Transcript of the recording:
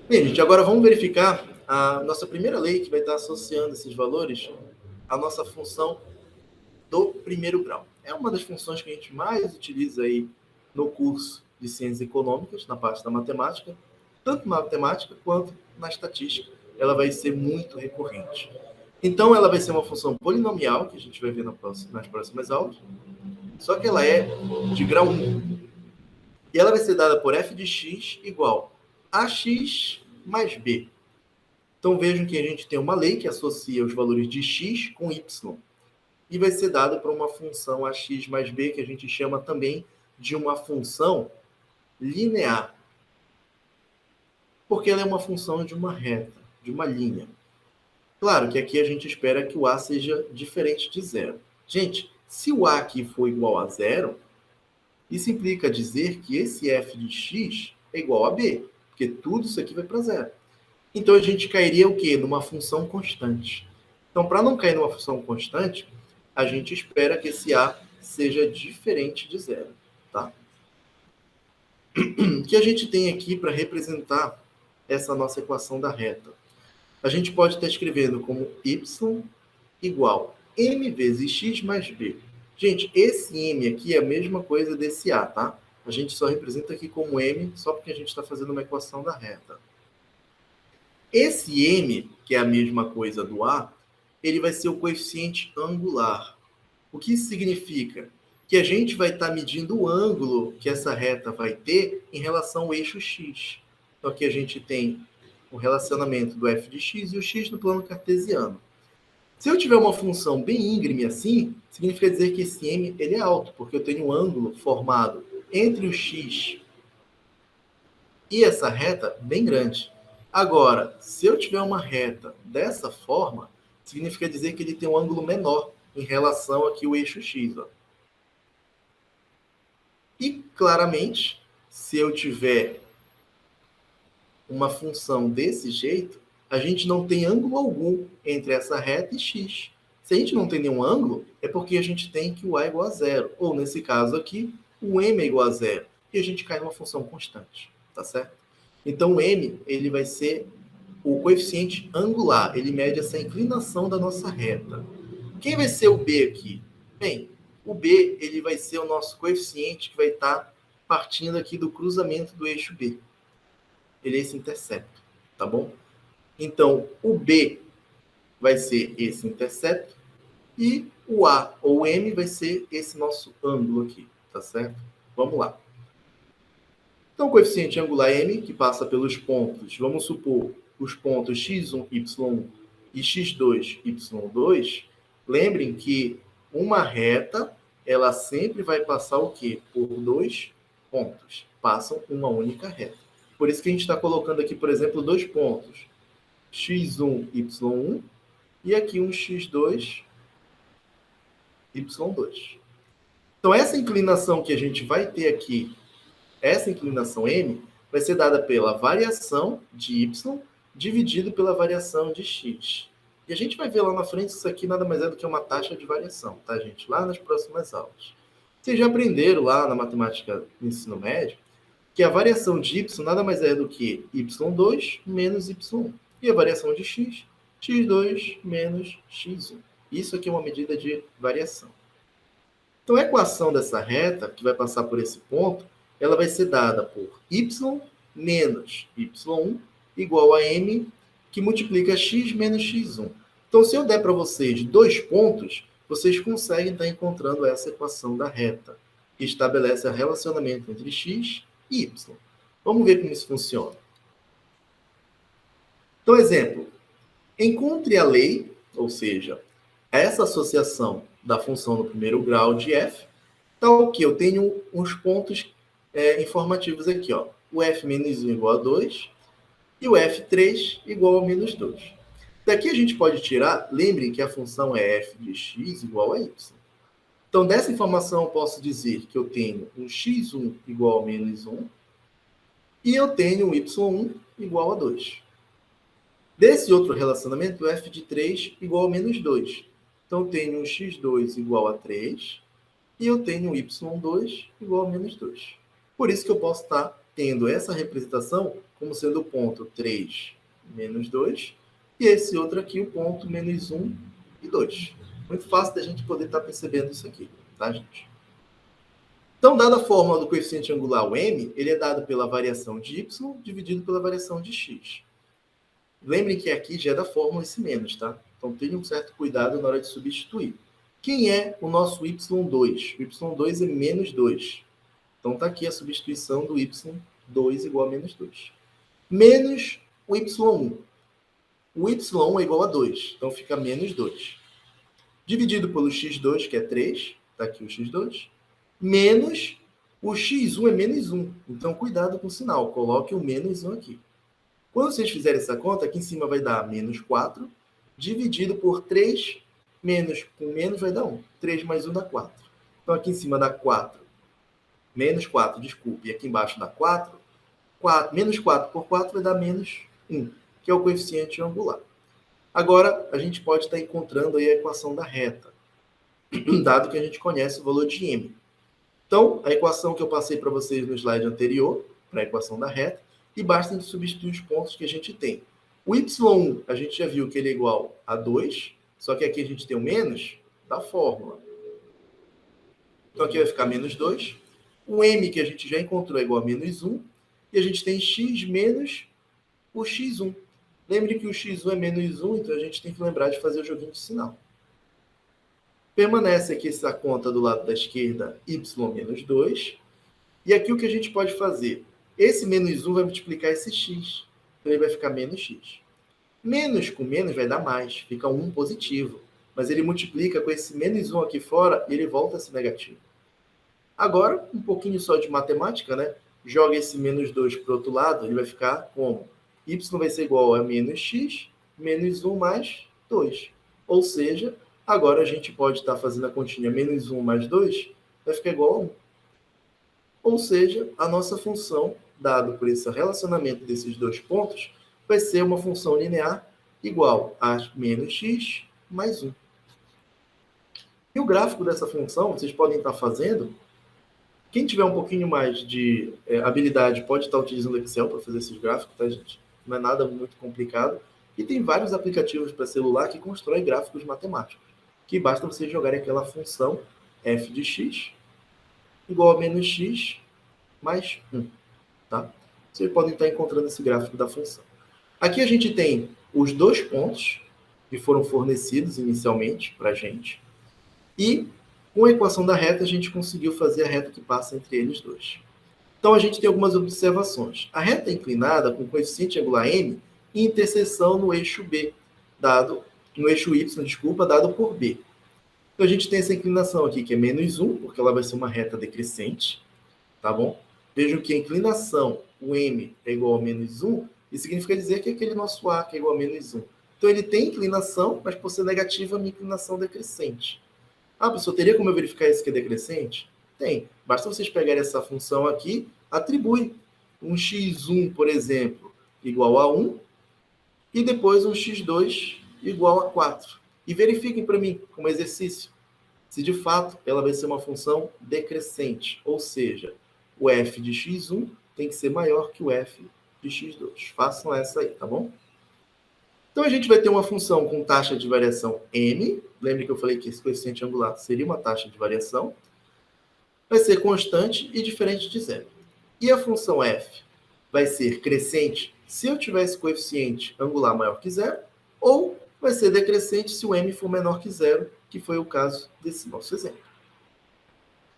Bem, gente, agora vamos verificar a nossa primeira lei que vai estar associando esses valores à nossa função do primeiro grau. É uma das funções que a gente mais utiliza aí no curso de Ciências Econômicas, na parte da matemática, tanto na matemática quanto na estatística. Ela vai ser muito recorrente. Então, ela vai ser uma função polinomial, que a gente vai ver nas próximas aulas, só que ela é de grau 1. E ela vai ser dada por f de x igual a x mais b. Então, vejam que a gente tem uma lei que associa os valores de x com y. E vai ser dada por uma função ax mais b, que a gente chama também de uma função linear. Porque ela é uma função de uma reta, de uma linha. Claro que aqui a gente espera que o a seja diferente de zero. Gente, se o a aqui for igual a zero, isso implica dizer que esse f de x é igual a b, porque tudo isso aqui vai para zero. Então a gente cairia o quê? Numa função constante. Então, para não cair numa função constante, a gente espera que esse a seja diferente de zero. Tá? O que a gente tem aqui para representar essa nossa equação da reta? A gente pode estar escrevendo como y igual m vezes x mais b. Gente, esse m aqui é a mesma coisa desse a, tá? A gente só representa aqui como m, só porque a gente está fazendo uma equação da reta. Esse m, que é a mesma coisa do a, ele vai ser o coeficiente angular. O que isso significa? Que a gente vai estar medindo o ângulo que essa reta vai ter em relação ao eixo x. Então aqui a gente tem o relacionamento do f de x e o x no plano cartesiano. Se eu tiver uma função bem íngreme assim, significa dizer que esse m ele é alto, porque eu tenho um ângulo formado entre o x e essa reta bem grande. Agora, se eu tiver uma reta dessa forma, significa dizer que ele tem um ângulo menor em relação aqui ao eixo x. Ó. E, claramente, se eu tiver uma função desse jeito, a gente não tem ângulo algum entre essa reta e x. Se a gente não tem nenhum ângulo, é porque a gente tem que o a é igual a zero. Ou, nesse caso aqui, o m é igual a zero. E a gente cai numa função constante. Tá certo? Então, o m ele vai ser o coeficiente angular. Ele mede essa inclinação da nossa reta. Quem vai ser o b aqui? Bem, o b ele vai ser o nosso coeficiente que vai estar partindo aqui do cruzamento do eixo b. Ele é esse intercepto, tá bom? Então, o b vai ser esse intercepto e o a ou o m vai ser esse nosso ângulo aqui, tá certo? Vamos lá. Então, o coeficiente angular m, que passa pelos pontos, vamos supor, os pontos x1, y1 e x2, y2, lembrem que uma reta, ela sempre vai passar o quê? Por dois pontos. Passam uma única reta. Por isso que a gente está colocando aqui, por exemplo, dois pontos. x1, y1 e aqui um x2, y2. Então, essa inclinação que a gente vai ter aqui, essa inclinação m, vai ser dada pela variação de y dividido pela variação de x. E a gente vai ver lá na frente, isso aqui nada mais é do que uma taxa de variação, tá, gente? Lá nas próximas aulas. Vocês já aprenderam lá na matemática do ensino médio que a variação de y nada mais é do que y2 menos y1. E a variação de x, x2 menos x1. Isso aqui é uma medida de variação. Então, a equação dessa reta, que vai passar por esse ponto, ela vai ser dada por y menos y1 igual a m, que multiplica x menos x1. Então, se eu der para vocês dois pontos, vocês conseguem estar encontrando essa equação da reta, que estabelece o relacionamento entre x e y. Vamos ver como isso funciona. Então, exemplo. Encontre a lei, ou seja, essa associação da função no primeiro grau de f, tal que eu tenho uns pontos informativos aqui. Ó. O f menos 1 igual a 2 e o f3 igual a menos 2. Daqui a gente pode tirar, lembrem que a função é f de x igual a y. Então, dessa informação, eu posso dizer que eu tenho um x1 igual a menos 1 e eu tenho um y1 igual a 2. Desse outro relacionamento, o f de 3 igual a menos 2. Então, eu tenho um x2 igual a 3 e eu tenho um y2 igual a menos 2. Por isso que eu posso estar tendo essa representação como sendo o ponto 3, menos 2, e esse outro aqui, o ponto menos 1 e 2. Muito fácil da gente poder estar percebendo isso aqui, tá, gente? Então, dada a fórmula do coeficiente angular, o m, ele é dado pela variação de y dividido pela variação de x. Lembrem que aqui já é da fórmula esse menos, tá? Então, tenham um certo cuidado na hora de substituir. Quem é o nosso y2? O y2 é menos 2. Então, está aqui a substituição do y2 igual a menos 2. Menos o y1. O y1 é igual a 2. Então, fica menos 2. Dividido pelo x2, que é 3. Está aqui o x2. Menos o x1 é menos 1. Então, cuidado com o sinal. Coloque o menos 1 aqui. Quando vocês fizerem essa conta, aqui em cima vai dar menos 4, dividido por 3, com menos vai dar 1. 3 mais 1 dá 4. Então, aqui em cima dá 4. Menos 4, desculpe. E aqui embaixo dá 4. Menos 4 por 4 vai dar menos 1, que é o coeficiente angular. Agora, a gente pode estar encontrando aí a equação da reta, dado que a gente conhece o valor de m. Então, a equação que eu passei para vocês no slide anterior, para a equação da reta, e basta a gente substituir os pontos que a gente tem. O y1, a gente já viu que ele é igual a 2, só que aqui a gente tem o menos da fórmula. Então, aqui vai ficar menos 2. O m, que a gente já encontrou, é igual a menos 1. E a gente tem x menos o x1. Lembre que o x1 é menos 1, então a gente tem que lembrar de fazer o joguinho de sinal. Permanece aqui essa conta do lado da esquerda, y menos 2. E aqui o que a gente pode fazer? Esse menos 1 vai multiplicar esse x. Então ele vai ficar menos x. Menos com menos vai dar mais, fica 1 positivo. Mas ele multiplica com esse menos 1 aqui fora e ele volta a ser negativo. Agora, um pouquinho só de matemática, né? Joga esse menos 2 para o outro lado, ele vai ficar como? Y vai ser igual a menos x, menos 1 mais 2. Ou seja, agora a gente pode estar fazendo a continha menos 1 mais 2, vai ficar igual a 1. Ou seja, a nossa função, dado por esse relacionamento desses dois pontos, vai ser uma função linear igual a menos x mais 1. E o gráfico dessa função, vocês podem estar fazendo. Quem tiver um pouquinho mais de habilidade pode estar utilizando o Excel para fazer esses gráficos, tá, gente? Não é nada muito complicado. E tem vários aplicativos para celular que constroem gráficos matemáticos, que basta vocês jogarem aquela função f de x igual a menos x mais 1. Tá? Vocês podem estar encontrando esse gráfico da função. Aqui a gente tem os dois pontos que foram fornecidos inicialmente para a gente. E com a equação da reta, a gente conseguiu fazer a reta que passa entre eles dois. Então, a gente tem algumas observações. A reta é inclinada com coeficiente angular m e interseção no eixo B, no eixo y, dado por B. Então, a gente tem essa inclinação aqui, que é menos 1, porque ela vai ser uma reta decrescente, tá bom? Vejam que a inclinação, o m, é igual a menos 1, isso significa dizer que aquele nosso a, que é igual a menos 1. Então, ele tem inclinação, mas por ser negativa, é uma inclinação decrescente. Ah, professor, teria como eu verificar isso que é decrescente? Tem. Basta vocês pegarem essa função aqui, atribui um x1, por exemplo, igual a 1, e depois um x2 igual a 4. E verifiquem para mim, como exercício, se de fato ela vai ser uma função decrescente, ou seja, o f de x1 tem que ser maior que o f de x2. Façam essa aí, tá bom? Então, a gente vai ter uma função com taxa de variação m. Lembre que eu falei que esse coeficiente angular seria uma taxa de variação. Vai ser constante e diferente de zero. E a função f vai ser crescente se eu tiver esse coeficiente angular maior que zero, ou vai ser decrescente se o m for menor que zero, que foi o caso desse nosso exemplo.